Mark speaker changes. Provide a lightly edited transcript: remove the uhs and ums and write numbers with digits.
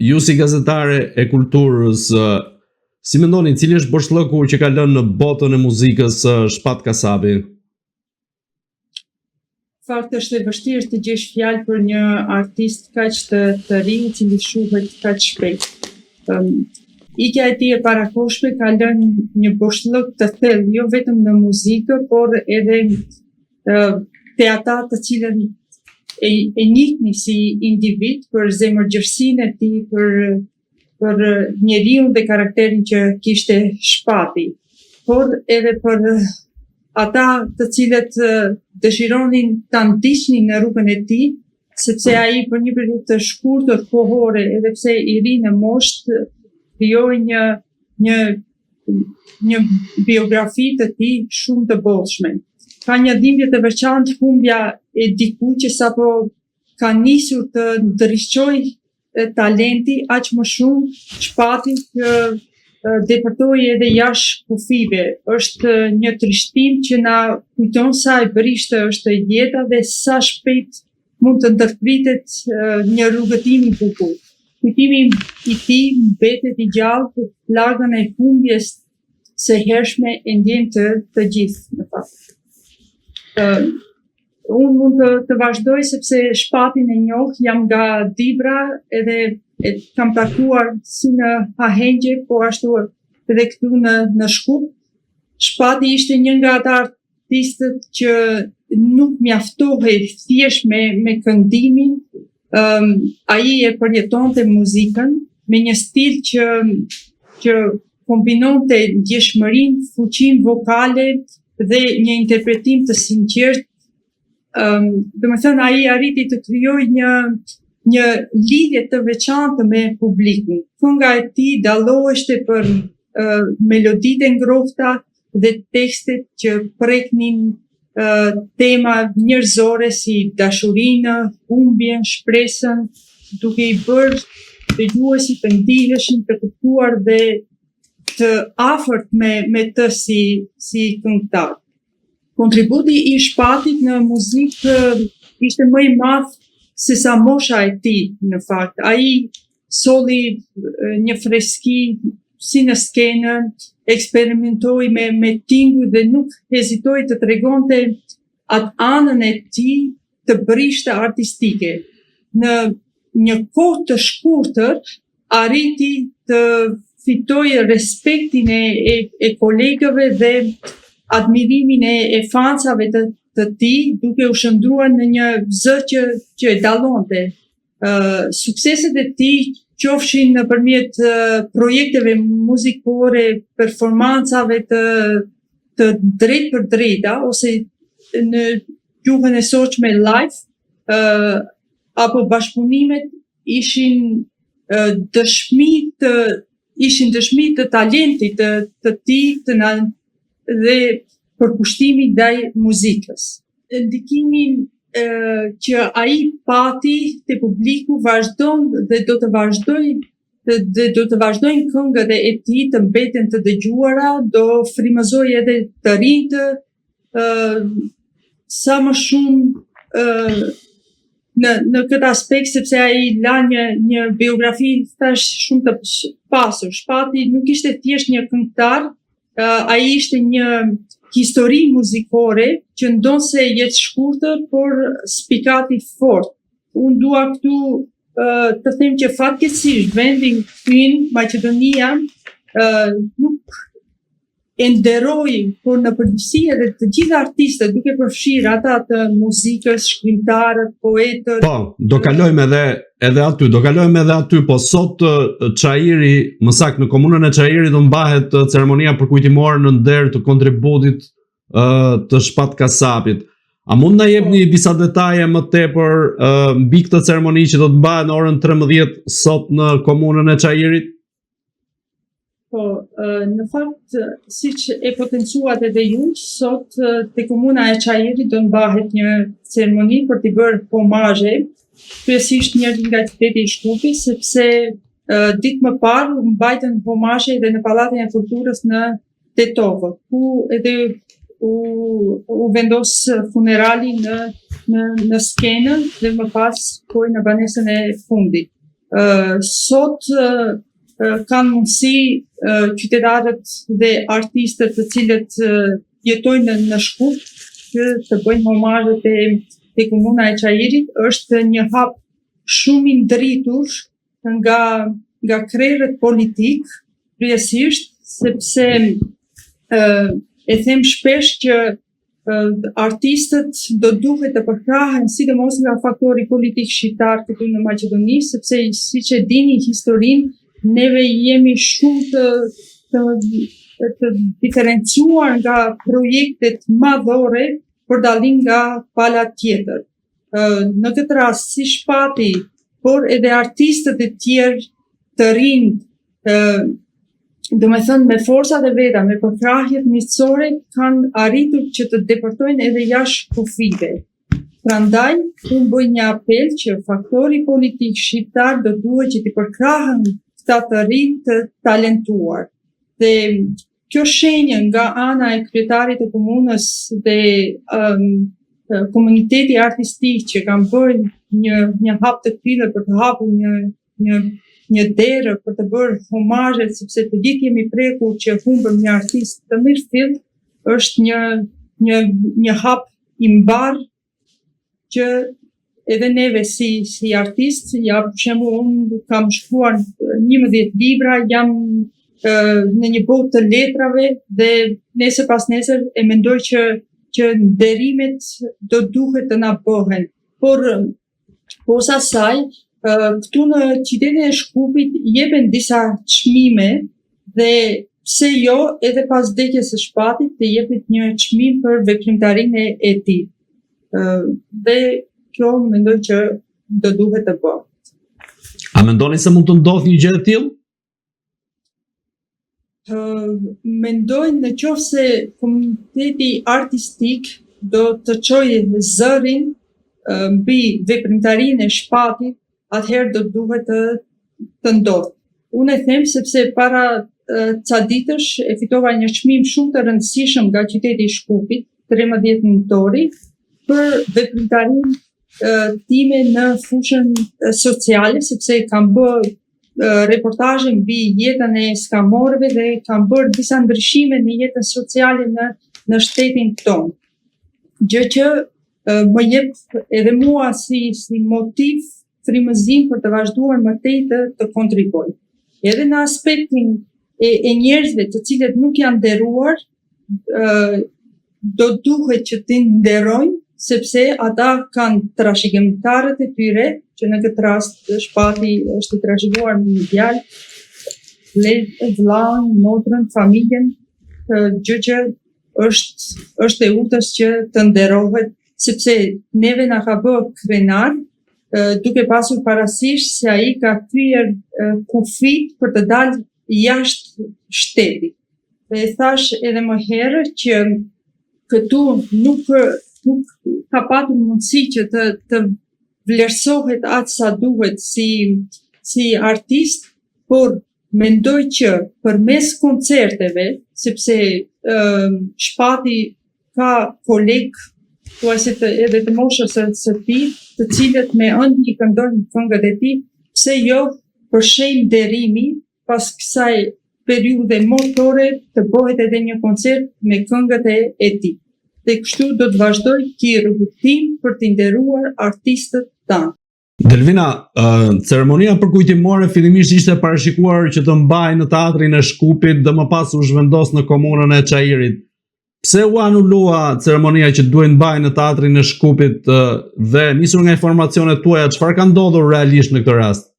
Speaker 1: ju si gazetare e kulturës, si mendoni, cili është boshllëku që ka lënë në botën e muzikës Shpat Kasapi?
Speaker 2: Fakt është e vështirë të gjesh fjalë për një artist kaq të ri, i cili shuhet kaq shpejt. Ikja e tij e parakohshme ka lënë një boshllëk të thellë, jo vetëm në muzikë, por edhe te ata të cilën e njihni si individ për zemërgjërsinë e tij, për njeriu dhe karakterin që kishte Shpati, por edhe për ata të cilët dëshironin ta ndiqnin në rrugën e tij, sepse ai për një periudhë të shkurtër kohore, edhe pse i ri në moshë, krijoi një biografi të tij shumë të bollshme. Ka një dhimbje të veçantë humbja e dikujt që sapo ka nisur të ndriçojë talenti aq më shumë Shpati që depërtoi edhe jashtë kufive. Është një trishtim që na kujton sa e brishtë është jeta dhe sa shpejt mund të ndërpritet një rrugëtim i bukur. Kujtimi i tij mbetet i gjallë për plagën e humbjes së hershme e ndjen të gjithë, në fakt. Unë mund të vazhdoj sepse Shpatin e njoh, jam nga Dibra edhe kam takuar si në Hahengje, po ashtu edhe këtu në Shkup. Shpati ishte një nga ata artistët që nuk mjaftohej thjesht me këndimin, ai e përjetonte muzikën me një stil që kombinonte ndjeshmërinë, fuqinë vokale dhe një interpretim të sinqert. Domethënë ai arriti të krijojë një lidhje të veçantë me publikun. Kënga e tij dalloheshte për meloditë ngrohta dhe tekstet që preknin tema njerëzore si dashurinë, humbjen, shpresën, duke i bërë dëgjuesit të ndiheshin, të kuptuar dhe të afërt me të si këngëtar. Kontributi i Shpatit në muzikë ishte më i madh se sa mosha e tij, në fakt. Ai solli një freski si në skenë, eksperimentoi me tinguj dhe nuk hezitoi të tregonte atë anën e tij të brishtë artistike. Në një kohë të shkurtër arriti të fitojë respektin e kolegëve dhe admirimin e fansave të tij, duke u shndruar në një zë që e dallonte. Sukseset e tij qofshin nëpërmjet projekteve muzikore, performancave të drejt për drejta, ose në gjuhën e sotshme live, apo bashkëpunimet ishin dëshmi të talentit të tij dhe përkushtimi ndaj muzikës. Ndikimin që ai pati te publiku vazhdon dhe do të vazhdojnë këngët e tij të mbeten të dëgjuara, do frymëzojë edhe të rinjtë sa më shumë në këtë aspekt, sepse ai la një biografi thash shumë të pasur. Shpati nuk ishte thjesht një këngëtar, ai ishte një histori muzikore që ndonse jetë shkurtër, por spikati fort. Unë dua këtu të them që fatkeqësisht vendi ynë, Maqedonia, nuk e nderoi, por në përgjithësi edhe të gjithë artistët, duke përfshirë ata të muzikës, shkrimtarët, poetët.
Speaker 1: Po, do kalojmë edhe aty, po sot Çairi, më saktë në komunën e Çairit do mbahet ceremonia përkujtimore në nder të kontributit të Shpat Kasapit. A mund na jepni disa detaje më tepër mbi këtë ceremoni që do të mbahet në orën 13 sot në komunën e Çairit?
Speaker 2: Po, në fakt, siç e potencuat edhe ju, sot te komuna e Çairit do mbahet një ceremoni për t'i bërë homazhe, kryesisht njerëz nga qyteti i Shkupit, sepse ditë më parë u mbajtën homazhe edhe në Pallatin e Kulturës në Tetovë, ku edhe u vendos funerali në skenë dhe më pas në banesën e fundit. Sot kanë mundësi qytetarët dhe artistët të cilët jetojnë në Shkup që të bëjnë homazhet te komuna e Çajirit. Është një hap shumë i ndritur nga krerët politik, kryesisht sepse e them shpesh që artistët do duhet të përkrahen sidomos nga faktori politik shqiptar këtu në Maqedoni, sepse siç e dini historinë, neve jemi shumë të diferencuar nga projektet madhore për dallim nga pala tjetër. Në këtë rast, si Shpati, por edhe artistët e tjerë të rinj, do me thënë me forcat e veta, me përkrahjet miqësore, kanë arritur që të deportojnë edhe jashtë kufive. Prandaj, unë bëj një apel që faktori politik shqiptar do duhet që të përkrahen këta të rinj të talentuar. Dhe kjo shenjë nga ana e kryetarit të komunës dhe komuniteti artistik që kanë bërë një hap të tillë për të hapur një derë për të bërë homazhe, sepse të gjithë jemi prekur që humbëm një artist të mirëfill, është një hap i mbar që edhe neve si artist, ja për shembull unë kam shkruar 11 libra, jam në një botë të letrave dhe nesër pas nesër e mendoj që nderimet do duhet të na bëhen. Por posa saj, këtu në qytetin e Shkupit jepen disa çmime dhe pse jo edhe pas vdekjes së Shpatit të jepet një çmim për veprimtarinë e tij. Dhe kjo mendoj që do duhet të bëhet.
Speaker 1: A mendoni se mund të ndodhë një gjë e tillë?
Speaker 2: Mendoj në qoftë se komuniteti artistik do të çojë zërin mbi veprimtarinë e Shpatit, atëherë do duhet të ndodhë. Unë e them sepse para ca ditësh e fitova një çmim shumë të rëndësishëm nga qyteti i Shkupit, 13 nëntori, për veprimtarinë time në fushën sociale, sepse kam bërë reportazhe mbi jetën e skamorëve dhe kam bërë disa ndryshime në jetën sociale në shtetin tonë. Gjë që më jep edhe mua si motiv frymëzim për të vazhduar më tej të kontribuoj. Edhe në aspektin e njerëzve të cilët nuk janë nderuar, do duhet që t'i nderojnë, sepse ata kanë trashëgimtarët e tyre, që në këtë rast Shpati është i trashëguar me një djalë, vllain, motrën, familjen, gjë që është e utës që të nderohet, sepse neve na ka bërë krenar, duke pasur parasysh se ai ka thyer kufit për të dalë jashtë shtetit. Dhe thash edhe më herë që këtu nuk ka patur mundësi që të vlerësohet atë sa duhet si artist, por mendoj që përmes koncerteve, sepse Shpati ka kolegë edhe të moshës së tij, të cilët me ëndë i këndojnë këngët e tij, pse jo për shenjë nderimi pas kësaj periudhe motore të bëhet edhe një koncert me këngët e tij. Dhe kështu do të vazhdoj ky rrugëtim për të nderuar artistët tanë.
Speaker 1: Delvina, ceremonia përkujtimore fillimisht ishte parashikuar që të mbahej në teatrin e Shkupit dhe më pas u zhvendos në komunën e Çajirit. Pse u anulua ceremonia që duhet mbahej në teatrin e Shkupit dhe nisur nga informacionet tuaja, çfarë ka ndodhur realisht në këtë rast?